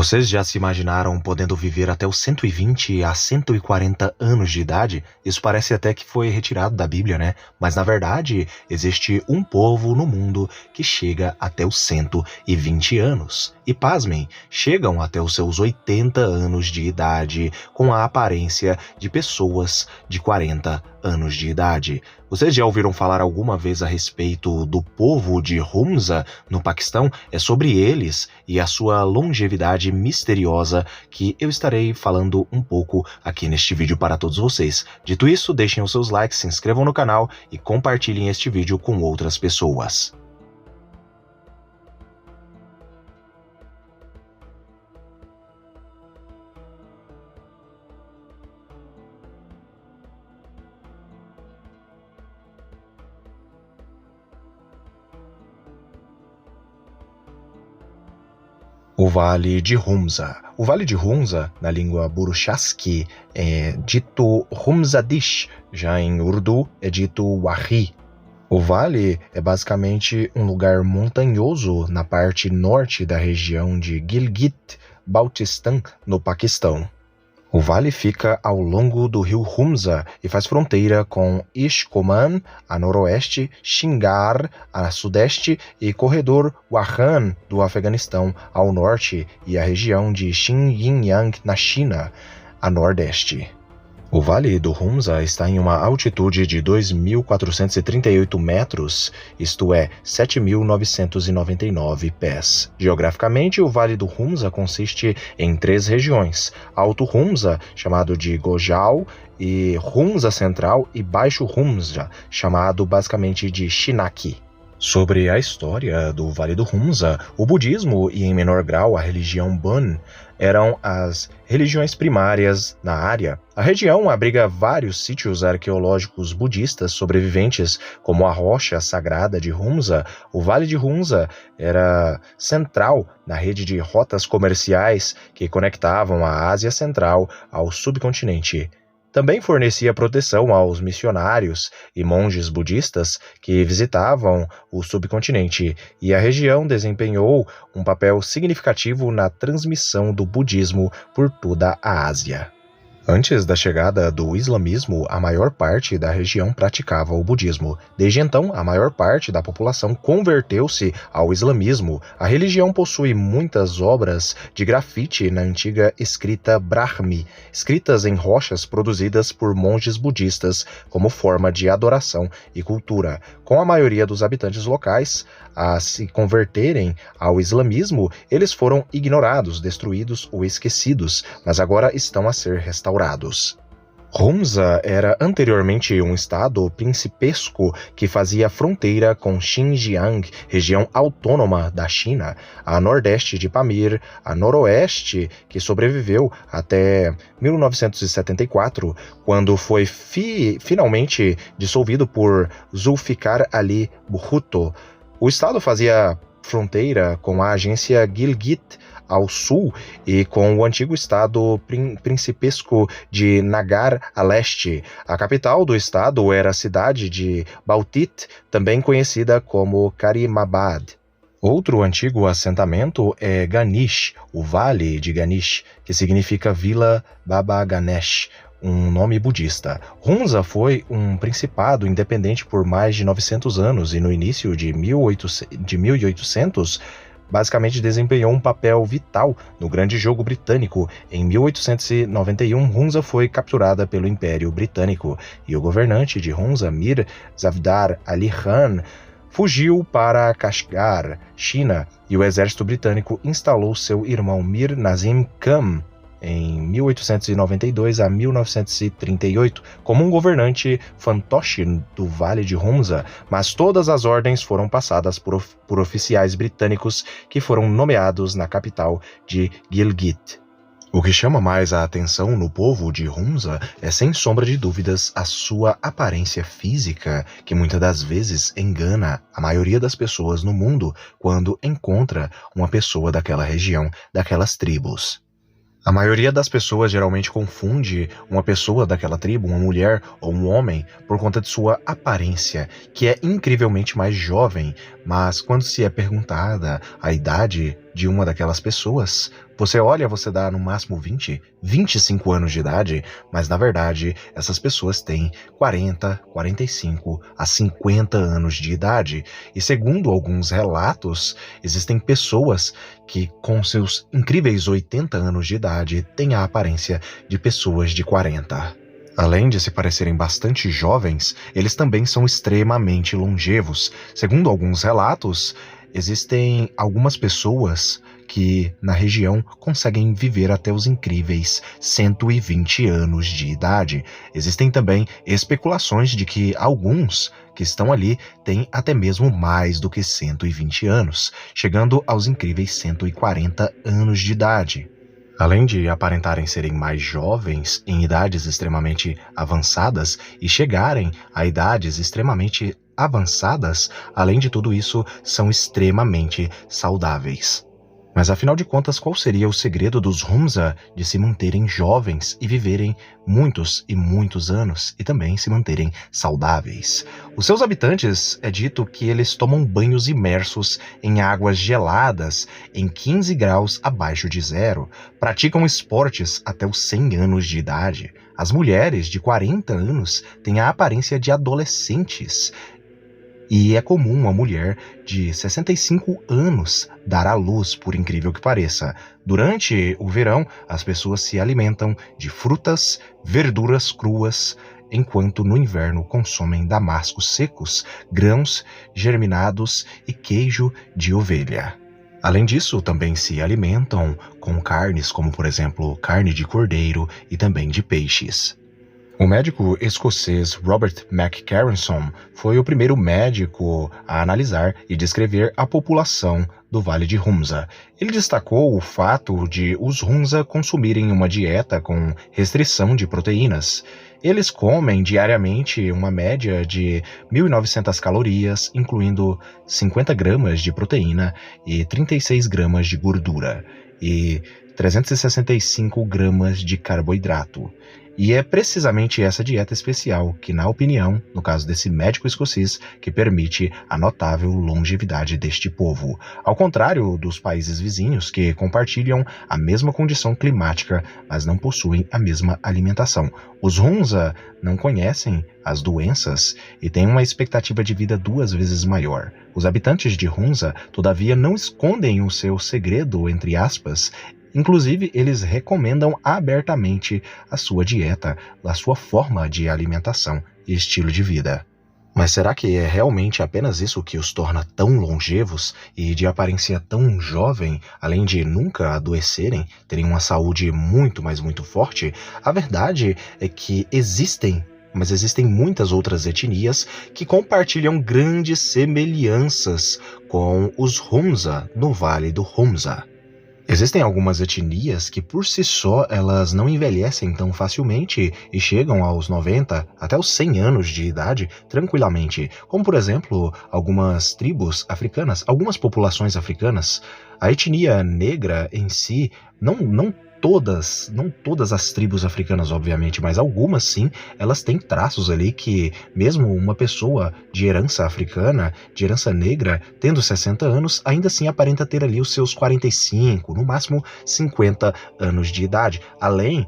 Vocês já se imaginaram podendo viver até os 120 a 140 anos de idade? Isso parece até que foi retirado da Bíblia, né? Mas na verdade, existe um povo no mundo que chega até os 120 anos. E pasmem, chegam até os seus 80 anos de idade com a aparência de pessoas de 40 anos de idade. Vocês já ouviram falar alguma vez a respeito do povo de Hunza, no Paquistão? É sobre eles e a sua longevidade misteriosa que eu estarei falando um pouco aqui neste vídeo para todos vocês. Dito isso, deixem os seus likes, se inscrevam no canal e compartilhem este vídeo com outras pessoas. O Vale de Hunza. O Vale de Hunza, na língua Burushaski, é dito Hunzadish, já em Urdu é dito Wahi. O vale é basicamente um lugar montanhoso na parte norte da região de Gilgit-Baltistan, no Paquistão. O vale fica ao longo do rio Hunza e faz fronteira com Ishkoman, a noroeste, Shingar, a sudeste e corredor Wakhan, do Afeganistão, ao norte, e a região de Xinjiang, na China, a nordeste. O Vale do Hunza está em uma altitude de 2.438 metros, isto é, 7.999 pés. Geograficamente, o Vale do Hunza consiste em 3 regiões: Alto Hunza, chamado de Gojal, e Hunza Central e Baixo Hunza, chamado basicamente de Shinaki. Sobre a história do Vale do Hunza, o budismo e, em menor grau, a religião Bon eram as religiões primárias na área. A região abriga vários sítios arqueológicos budistas sobreviventes, como a Rocha Sagrada de Hunza. O Vale de Hunza era central na rede de rotas comerciais que conectavam a Ásia Central ao subcontinente. Também fornecia proteção aos missionários e monges budistas que visitavam o subcontinente, e a região desempenhou um papel significativo na transmissão do budismo por toda a Ásia. Antes da chegada do islamismo, a maior parte da região praticava o budismo. Desde então, a maior parte da população converteu-se ao islamismo. A religião possui muitas obras de grafite na antiga escrita Brahmi, escritas em rochas produzidas por monges budistas como forma de adoração e cultura. Com a maioria dos habitantes locais a se converterem ao islamismo, eles foram ignorados, destruídos ou esquecidos, mas agora estão a ser restaurados. Hunza era anteriormente um estado principesco que fazia fronteira com Xinjiang, região autônoma da China, a nordeste de Pamir, a noroeste, que sobreviveu até 1974, quando foi finalmente dissolvido por Zulfikar Ali Bhutto. O estado fazia fronteira com a agência Gilgit ao sul e com o antigo estado principesco de Nagar a leste. A capital do estado era a cidade de Baltit, também conhecida como Karimabad. Outro antigo assentamento é Ganesh, o Vale de Ganesh, que significa Vila Baba Ganesh, um nome budista. Hunza foi um principado independente por mais de 900 anos e no início de 1800, basicamente desempenhou um papel vital no Grande Jogo Britânico. Em 1891, Hunza foi capturada pelo Império Britânico e o governante de Hunza, Mir Zavdar Ali Khan, fugiu para Kashgar, China, e o exército britânico instalou seu irmão Mir Nazim Khan em 1892 a 1938, como um governante fantoche do Vale de Hunza, mas todas as ordens foram passadas por oficiais britânicos que foram nomeados na capital de Gilgit. O que chama mais a atenção no povo de Hunza é, sem sombra de dúvidas, a sua aparência física, que muitas das vezes engana a maioria das pessoas no mundo quando encontra uma pessoa daquela região, daquelas tribos. A maioria das pessoas geralmente confunde uma pessoa daquela tribo, uma mulher ou um homem, por conta de sua aparência, que é incrivelmente mais jovem, mas quando se é perguntada a idade de uma daquelas pessoas, você dá no máximo 20, 25 anos de idade, mas na verdade essas pessoas têm 40, 45 a 50 anos de idade. E segundo alguns relatos, existem pessoas que com seus incríveis 80 anos de idade têm a aparência de pessoas de 40. Além de se parecerem bastante jovens, eles também são extremamente longevos. Segundo alguns relatos, existem algumas pessoas que na região conseguem viver até os incríveis 120 anos de idade. Existem também especulações de que alguns que estão ali têm até mesmo mais do que 120 anos, chegando aos incríveis 140 anos de idade. Além de aparentarem serem mais jovens, em idades extremamente avançadas e chegarem a idades extremamente avançadas, além de tudo isso, são extremamente saudáveis. Mas afinal de contas, qual seria o segredo dos Humza de se manterem jovens e viverem muitos e muitos anos e também se manterem saudáveis? Os seus habitantes é dito que eles tomam banhos imersos em águas geladas em 15 graus abaixo de zero, praticam esportes até os 100 anos de idade. As mulheres de 40 anos têm a aparência de adolescentes. E é comum uma mulher de 65 anos dar à luz, por incrível que pareça. Durante o verão, as pessoas se alimentam de frutas, verduras cruas, enquanto no inverno consomem damascos secos, grãos germinados e queijo de ovelha. Além disso, também se alimentam com carnes como, por exemplo, carne de cordeiro e também de peixes. O médico escocês Robert McCarrison foi o primeiro médico a analisar e descrever a população do Vale de Humza. Ele destacou o fato de os Humza consumirem uma dieta com restrição de proteínas. Eles comem diariamente uma média de 1.900 calorias, incluindo 50 gramas de proteína e 36 gramas de gordura, e 365 gramas de carboidrato. E é precisamente essa dieta especial que, na opinião, no caso desse médico escocês, que permite a notável longevidade deste povo. Ao contrário dos países vizinhos, que compartilham a mesma condição climática, mas não possuem a mesma alimentação. Os Humza não conhecem as doenças e têm uma expectativa de vida 2 vezes maior. Os habitantes de Humza, todavia, não escondem o seu segredo, entre aspas. Inclusive, eles recomendam abertamente a sua dieta, a sua forma de alimentação e estilo de vida. Mas será que é realmente apenas isso que os torna tão longevos e de aparência tão jovem, além de nunca adoecerem, terem uma saúde muito, mas muito forte? A verdade é que existem muitas outras etnias que compartilham grandes semelhanças com os Humza no Vale do Humza. Existem algumas etnias que por si só elas não envelhecem tão facilmente e chegam aos 90 até os 100 anos de idade tranquilamente, como por exemplo algumas tribos africanas, algumas populações africanas. A etnia negra em si, não todas as tribos africanas, obviamente, mas algumas sim, elas têm traços ali que, mesmo uma pessoa de herança africana, de herança negra, tendo 60 anos, ainda assim aparenta ter ali os seus 45, no máximo 50 anos de idade. Além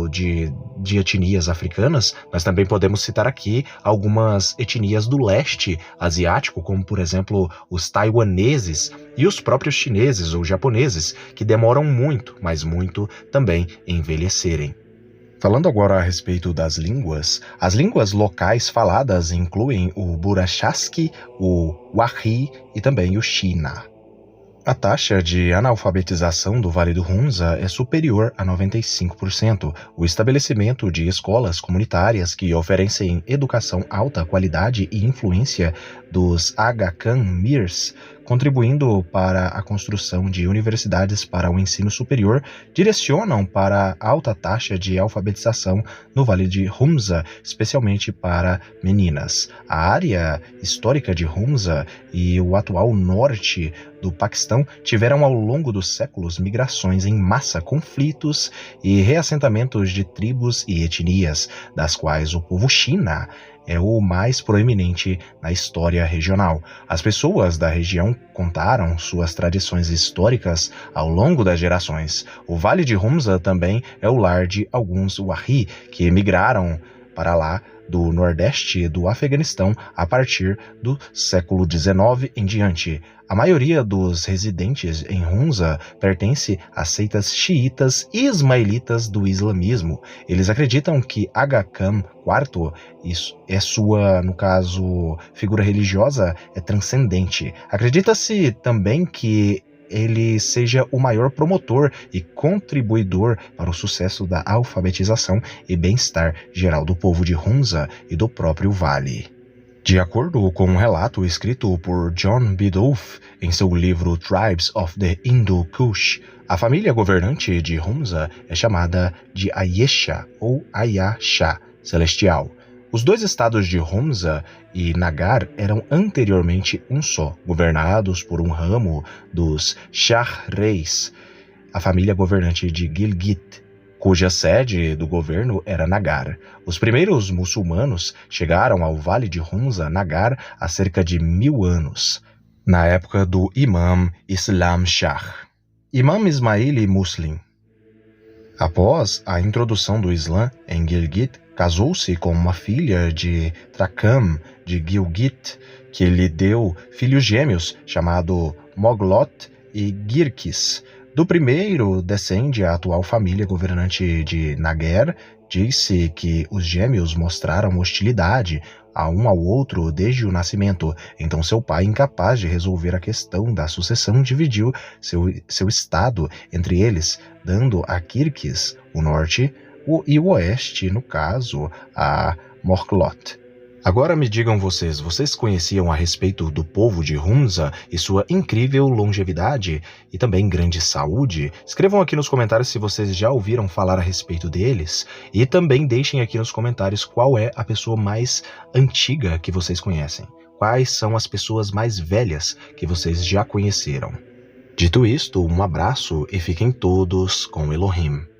de etnias africanas, nós também podemos citar aqui algumas etnias do leste asiático, como por exemplo os taiwaneses e os próprios chineses ou japoneses, que demoram muito, mas muito também em envelhecerem. Falando agora a respeito das línguas, as línguas locais faladas incluem o Burachasque, o Wahi e também o China. A taxa de analfabetização do Vale do Humza é superior a 95%. O estabelecimento de escolas comunitárias que oferecem educação alta qualidade e influência dos Aga Khan Mirs, contribuindo para a construção de universidades para o ensino superior, direcionam para a alta taxa de alfabetização no Vale de Humza, especialmente para meninas. A área histórica de Humza e o atual norte do Paquistão tiveram ao longo dos séculos migrações em massa, conflitos e reassentamentos de tribos e etnias, das quais o povo China é o mais proeminente na história regional. As pessoas da região contaram suas tradições históricas ao longo das gerações. O Vale de Humza também é o lar de alguns Wahhi que emigraram para lá do nordeste do Afeganistão a partir do século XIX em diante. A maioria dos residentes em Humza pertence às seitas xiitas e ismaelitas do islamismo. Eles acreditam que Aga Khan IV, isso é sua, no caso, figura religiosa, é transcendente. Acredita-se também que ele seja o maior promotor e contribuidor para o sucesso da alfabetização e bem-estar geral do povo de Humza e do próprio vale. De acordo com um relato escrito por John Biddulph em seu livro Tribes of the Hindu Kush, a família governante de Humza é chamada de Ayesha ou Ayasha celestial. Os dois estados de Humza e Nagar eram anteriormente um só, governados por um ramo dos Shah Reis, a família governante de Gilgit, cuja sede do governo era Nagar. Os primeiros muçulmanos chegaram ao Vale de Humza, Nagar, há cerca de 1000 anos, na época do Imam Islam Shah, Imam Ismaili Muslim. Após a introdução do Islã em Gilgit, casou-se com uma filha de Trakam de Gilgit, que lhe deu filhos gêmeos, chamado Moglot e Girkis. Do primeiro descende a atual família governante de Nagar. Diz-se que os gêmeos mostraram hostilidade a um ao outro desde o nascimento. Então seu pai, incapaz de resolver a questão da sucessão, dividiu seu estado entre eles, dando a Girkis o norte e o oeste, no caso, a Moglot. Agora me digam vocês conheciam a respeito do povo de Humza e sua incrível longevidade e também grande saúde? Escrevam aqui nos comentários se vocês já ouviram falar a respeito deles e também deixem aqui nos comentários qual é a pessoa mais antiga que vocês conhecem. Quais são as pessoas mais velhas que vocês já conheceram? Dito isto, um abraço e fiquem todos com Elohim.